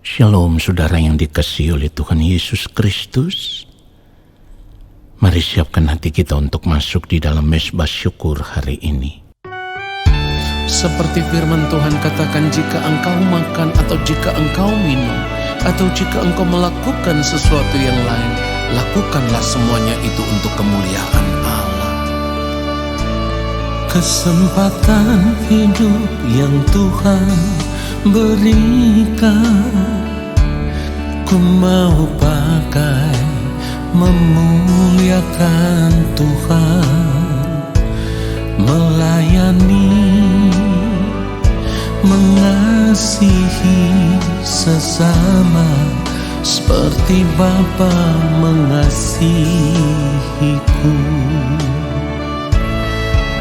Shalom saudara yang dikasihi oleh Tuhan Yesus Kristus. Mari siapkan hati kita untuk masuk di dalam mezbah syukur hari ini. Seperti firman Tuhan katakan, jika engkau makan atau jika engkau minum atau jika engkau melakukan sesuatu yang lain, lakukanlah semuanya itu untuk kemuliaan Allah. Kesempatan hidup yang Tuhan berikan, ku mau pakai memuliakan Tuhan, melayani, mengasihi sesama seperti Bapa mengasihiku.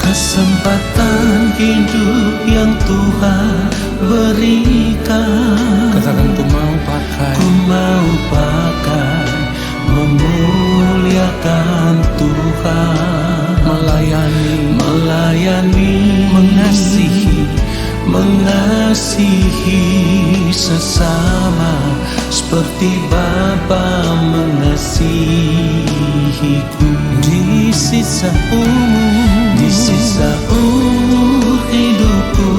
Kesempatan hidup yang Tuhan berikan, Katakan, ku mau pakai, ku mau pakai memuliakan Tuhan, melayani, mengasihi sesama seperti Bapa mengasihiku. Di sisa umur hidupku,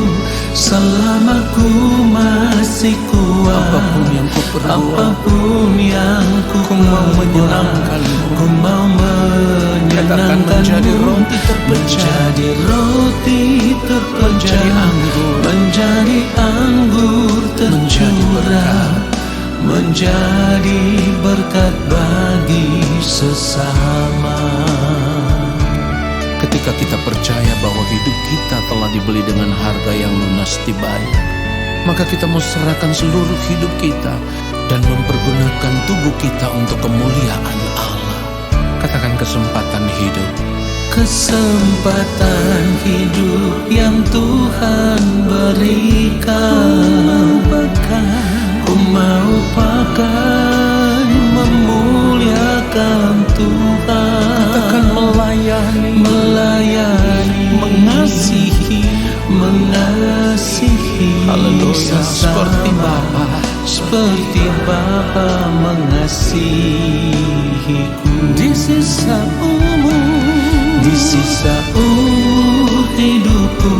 selama ku masih kuat, apapun yang ku perbuat, apapun yang ku mau menyenangkanmu, ku mau menyenangkanmu, menjadi roti terpecah, menjadi anggur tercurah, menjadi berkat bagi sesama. Ketika kita percaya bahwa hidup kita telah dibeli dengan harga yang lunas dibayar, maka kita mau serahkan seluruh hidup kita dan mempergunakan tubuh kita untuk kemuliaan Allah. Katakan, kesempatan hidup. Kesempatan hidup yang Tuhan berikan, ku mau pakai memuliakan Tuhan. Katakan, melayani, mengasihi Haleluya, sesama, seperti Bapa mengasihiku. Di sisa umur hidupku,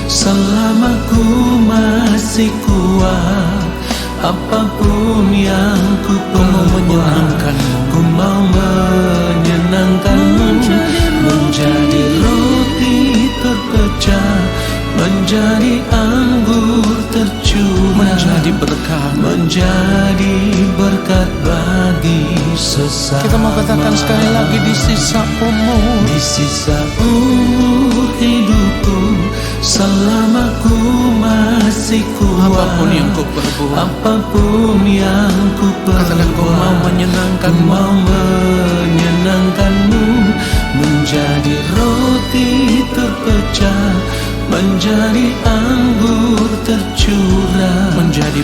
selama ku masih kuat, apapun yang ku perbuat, ku mau menyenangkanmu, menjadi roti terpecah, menjadi anggur tercurah, menjadi berkat bagi sesama. Kita mau katakan sekali lagi, di sisa umur hidupku, selama ku masih kuat, apapun yang ku perbuat, katakan, ku mau menyenangkanmu, menjadi roti terpecah, menjadi anggur tercurah, menjadi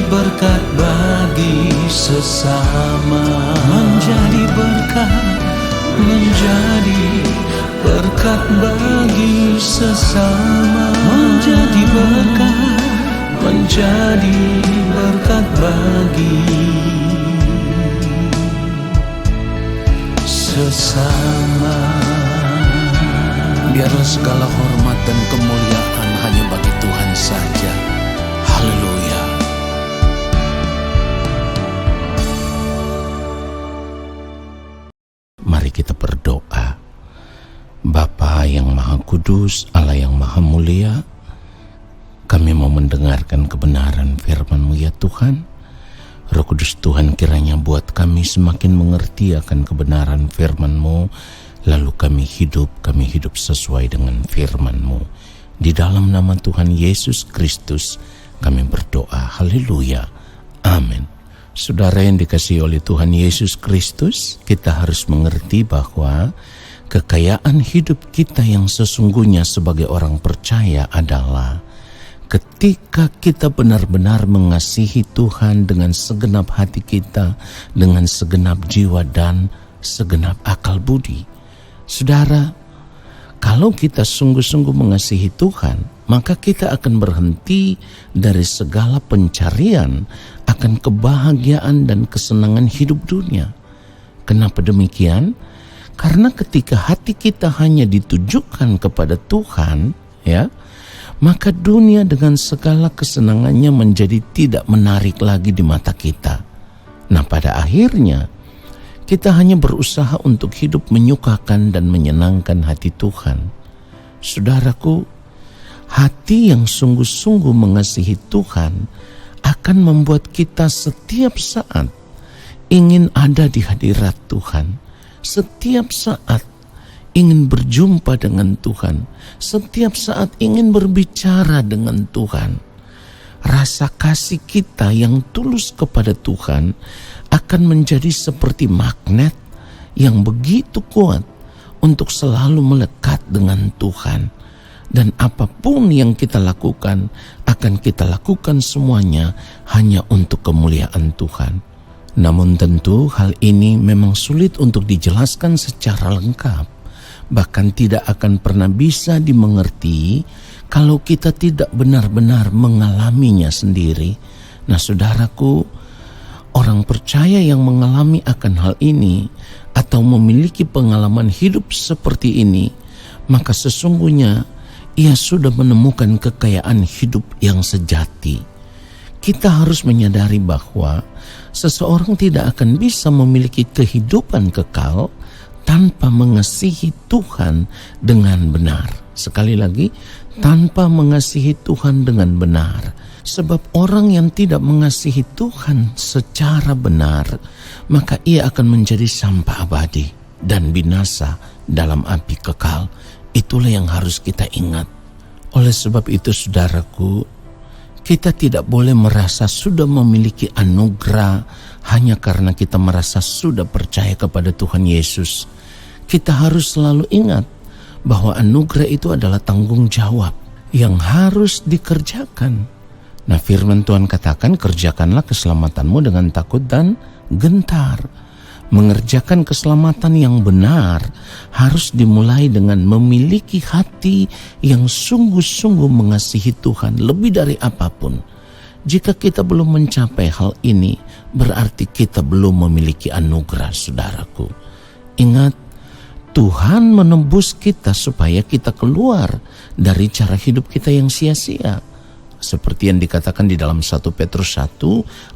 berkat bagi sesama, menjadi berkat bagi sesama, menjadi berkat bagi sesama. Biarlah segala hormat dan kemuliaan hanya bagi Tuhan saja. Haleluya. Mari kita berdoa. Bapa yang Maha Kudus, Allah yang Maha Mulia, kami mau mendengarkan kebenaran firman-Mu ya Tuhan. Roh Kudus Tuhan, kiranya buat kami semakin mengerti akan kebenaran firman-Mu, lalu kami hidup sesuai dengan firman-Mu. Di dalam nama Tuhan Yesus Kristus kami berdoa. Haleluya. Amin. Saudara yang dikasihi oleh Tuhan Yesus Kristus, kita harus mengerti bahwa kekayaan hidup kita yang sesungguhnya sebagai orang percaya adalah ketika kita benar-benar mengasihi Tuhan dengan segenap hati kita, dengan segenap jiwa dan segenap akal budi. Saudara, kalau kita sungguh-sungguh mengasihi Tuhan, maka kita akan berhenti dari segala pencarian akan kebahagiaan dan kesenangan hidup dunia. Kenapa demikian? Karena ketika hati kita hanya ditujukan kepada Tuhan, ya, maka dunia dengan segala kesenangannya menjadi tidak menarik lagi di mata kita. Nah, pada akhirnya kita hanya berusaha untuk hidup menyukakan dan menyenangkan hati Tuhan. Saudaraku, hati yang sungguh-sungguh mengasihi Tuhan akan membuat kita setiap saat ingin ada di hadirat Tuhan, setiap saat ingin berjumpa dengan Tuhan, setiap saat ingin berbicara dengan Tuhan. Rasa kasih kita yang tulus kepada Tuhan akan menjadi seperti magnet yang begitu kuat untuk selalu melekat dengan Tuhan. Dan apapun yang kita lakukan, akan kita lakukan semuanya hanya untuk kemuliaan Tuhan. Namun tentu hal ini memang sulit untuk dijelaskan secara lengkap. Bahkan tidak akan pernah bisa dimengerti kalau kita tidak benar-benar mengalaminya sendiri. Nah, saudaraku, orang percaya yang mengalami akan hal ini atau memiliki pengalaman hidup seperti ini, maka sesungguhnya ia sudah menemukan kekayaan hidup yang sejati. Kita harus menyadari bahwa seseorang tidak akan bisa memiliki kehidupan kekal tanpa mengasihi Tuhan dengan benar. Sekali lagi, tanpa mengasihi Tuhan dengan benar. Sebab orang yang tidak mengasihi Tuhan secara benar, maka ia akan menjadi sampah abadi dan binasa dalam api kekal. Itulah yang harus kita ingat. Oleh sebab itu, saudaraku, kita tidak boleh merasa sudah memiliki anugerah hanya karena kita merasa sudah percaya kepada Tuhan Yesus. Kita harus selalu ingat bahwa anugerah itu adalah tanggung jawab yang harus dikerjakan. Nah, firman Tuhan katakan, kerjakanlah keselamatanmu dengan takut dan gentar. Mengerjakan keselamatan yang benar harus dimulai dengan memiliki hati yang sungguh-sungguh mengasihi Tuhan lebih dari apapun. Jika kita belum mencapai hal ini, berarti kita belum memiliki anugerah, saudaraku. Ingat, Tuhan menebus kita supaya kita keluar dari cara hidup kita yang sia-sia. Seperti yang dikatakan di dalam 1 Petrus 1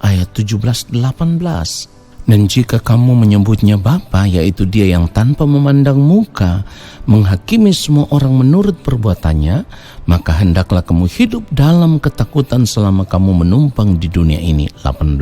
ayat 17-18. Dan jika kamu menyebutnya Bapa, yaitu Dia yang tanpa memandang muka menghakimi semua orang menurut perbuatannya, maka hendaklah kamu hidup dalam ketakutan selama kamu menumpang di dunia ini. 18.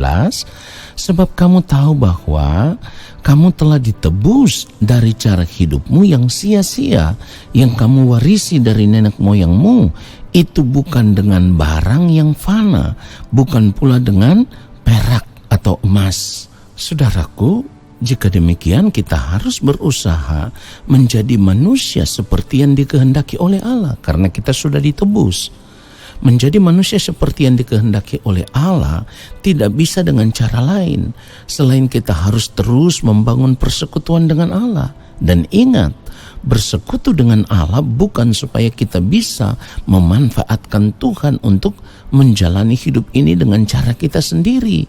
Sebab kamu tahu bahwa kamu telah ditebus dari cara hidupmu yang sia-sia, yang kamu warisi dari nenek moyangmu. Itu bukan dengan barang yang fana, bukan pula dengan perak atau emas. Saudaraku, jika demikian kita harus berusaha menjadi manusia seperti yang dikehendaki oleh Allah, karena kita sudah ditebus. Menjadi manusia seperti yang dikehendaki oleh Allah tidak bisa dengan cara lain selain kita harus terus membangun persekutuan dengan Allah. Dan ingat, bersekutu dengan Allah bukan supaya kita bisa memanfaatkan Tuhan untuk menjalani hidup ini dengan cara kita sendiri,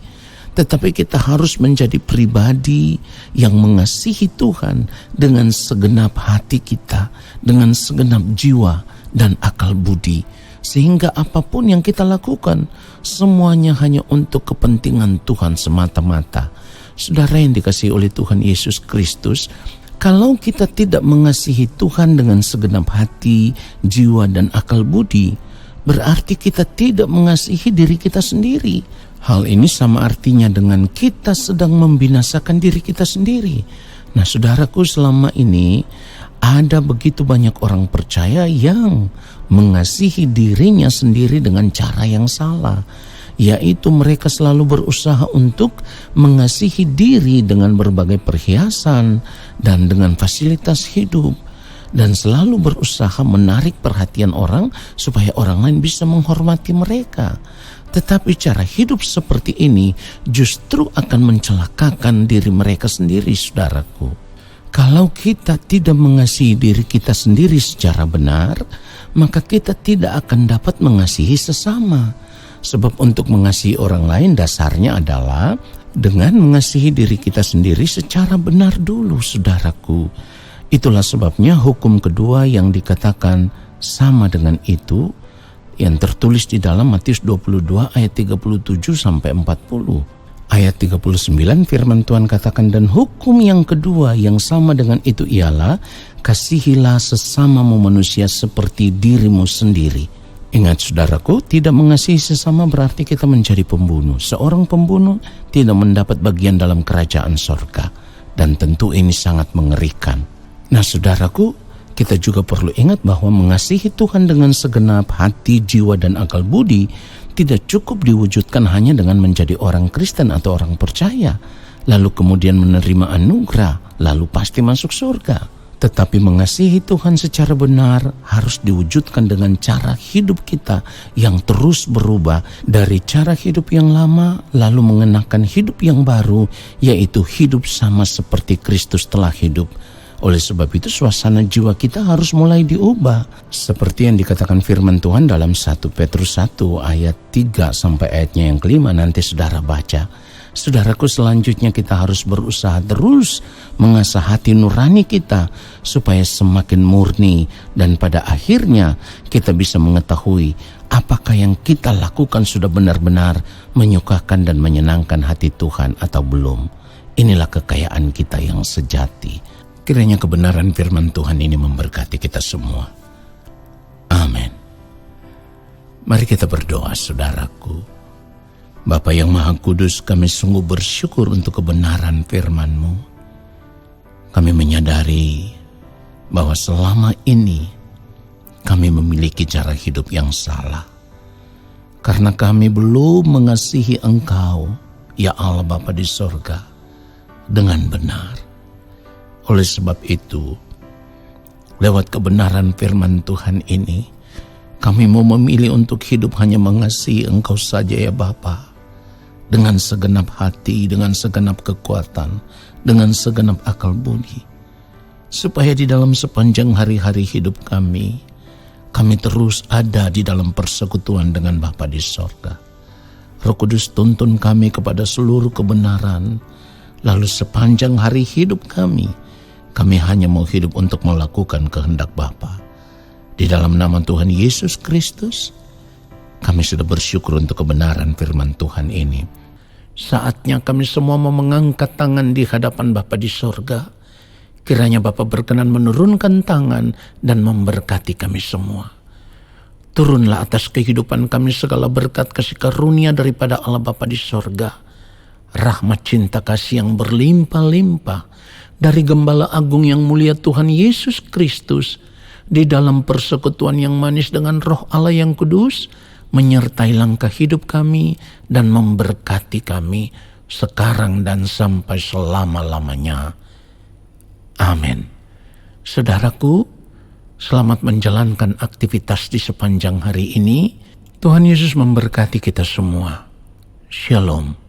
tetapi kita harus menjadi pribadi yang mengasihi Tuhan dengan segenap hati kita, dengan segenap jiwa dan akal budi. Sehingga apapun yang kita lakukan, semuanya hanya untuk kepentingan Tuhan semata-mata. Saudara yang dikasihi oleh Tuhan Yesus Kristus, kalau kita tidak mengasihi Tuhan dengan segenap hati, jiwa, dan akal budi, berarti kita tidak mengasihi diri kita sendiri. Hal ini sama artinya dengan kita sedang membinasakan diri kita sendiri. Nah, saudaraku, selama ini ada begitu banyak orang percaya yang mengasihi dirinya sendiri dengan cara yang salah, yaitu mereka selalu berusaha untuk mengasihi diri dengan berbagai perhiasan dan dengan fasilitas hidup, dan selalu berusaha menarik perhatian orang supaya orang lain bisa menghormati mereka. Tetapi cara hidup seperti ini justru akan mencelakakan diri mereka sendiri, saudaraku. Kalau kita tidak mengasihi diri kita sendiri secara benar, maka kita tidak akan dapat mengasihi sesama. Sebab untuk mengasihi orang lain dasarnya adalah dengan mengasihi diri kita sendiri secara benar dulu, saudaraku. Itulah sebabnya hukum kedua yang dikatakan sama dengan itu yang tertulis di dalam Matius 22 ayat 37 sampai 40. Ayat 39 firman Tuhan katakan, dan hukum yang kedua yang sama dengan itu ialah, kasihilah sesamamu manusia seperti dirimu sendiri. Ingat saudaraku, tidak mengasihi sesama berarti kita menjadi pembunuh. Seorang pembunuh tidak mendapat bagian dalam kerajaan sorga. Dan tentu ini sangat mengerikan. Nah saudaraku, kita juga perlu ingat bahwa mengasihi Tuhan dengan segenap hati, jiwa, dan akal budi tidak cukup diwujudkan hanya dengan menjadi orang Kristen atau orang percaya, lalu kemudian menerima anugerah, lalu pasti masuk surga. Tetapi mengasihi Tuhan secara benar harus diwujudkan dengan cara hidup kita yang terus berubah dari cara hidup yang lama, lalu mengenakan hidup yang baru, yaitu hidup sama seperti Kristus telah hidup. Oleh sebab itu suasana jiwa kita harus mulai diubah. Seperti yang dikatakan firman Tuhan dalam 1 Petrus 1 ayat 3 sampai ayatnya yang kelima, nanti saudara baca. Saudaraku, selanjutnya kita harus berusaha terus mengasah hati nurani kita supaya semakin murni, dan pada akhirnya kita bisa mengetahui apakah yang kita lakukan sudah benar-benar menyukakan dan menyenangkan hati Tuhan atau belum. Inilah kekayaan kita yang sejati. Kiranya kebenaran firman Tuhan ini memberkati kita semua. Amin. Mari kita berdoa, saudaraku. Bapa yang Maha Kudus, kami sungguh bersyukur untuk kebenaran firman-Mu. Kami menyadari bahwa selama ini kami memiliki cara hidup yang salah. Karena kami belum mengasihi Engkau, ya Allah Bapa di sorga, dengan benar. Oleh sebab itu, lewat kebenaran firman Tuhan ini, kami mau memilih untuk hidup hanya mengasihi Engkau saja ya Bapa. Dengan segenap hati, dengan segenap kekuatan, dengan segenap akal budi. Supaya di dalam sepanjang hari-hari hidup kami terus ada di dalam persekutuan dengan Bapa di sorga. Roh Kudus tuntun kami kepada seluruh kebenaran, lalu sepanjang hari hidup kami hanya mau hidup untuk melakukan kehendak Bapa. Di dalam nama Tuhan Yesus Kristus, kami sudah bersyukur untuk kebenaran firman Tuhan ini. Saatnya kami semua mau mengangkat tangan di hadapan Bapa di sorga. Kiranya Bapa berkenan menurunkan tangan dan memberkati kami semua. Turunlah atas kehidupan kami segala berkat kasih karunia daripada Allah Bapa di sorga. Rahmat cinta kasih yang berlimpah-limpah dari Gembala Agung yang mulia Tuhan Yesus Kristus, di dalam persekutuan yang manis dengan Roh Allah yang kudus, menyertai langkah hidup kami dan memberkati kami sekarang dan sampai selama-lamanya. Amin. Saudaraku, selamat menjalankan aktivitas di sepanjang hari ini. Tuhan Yesus memberkati kita semua. Shalom.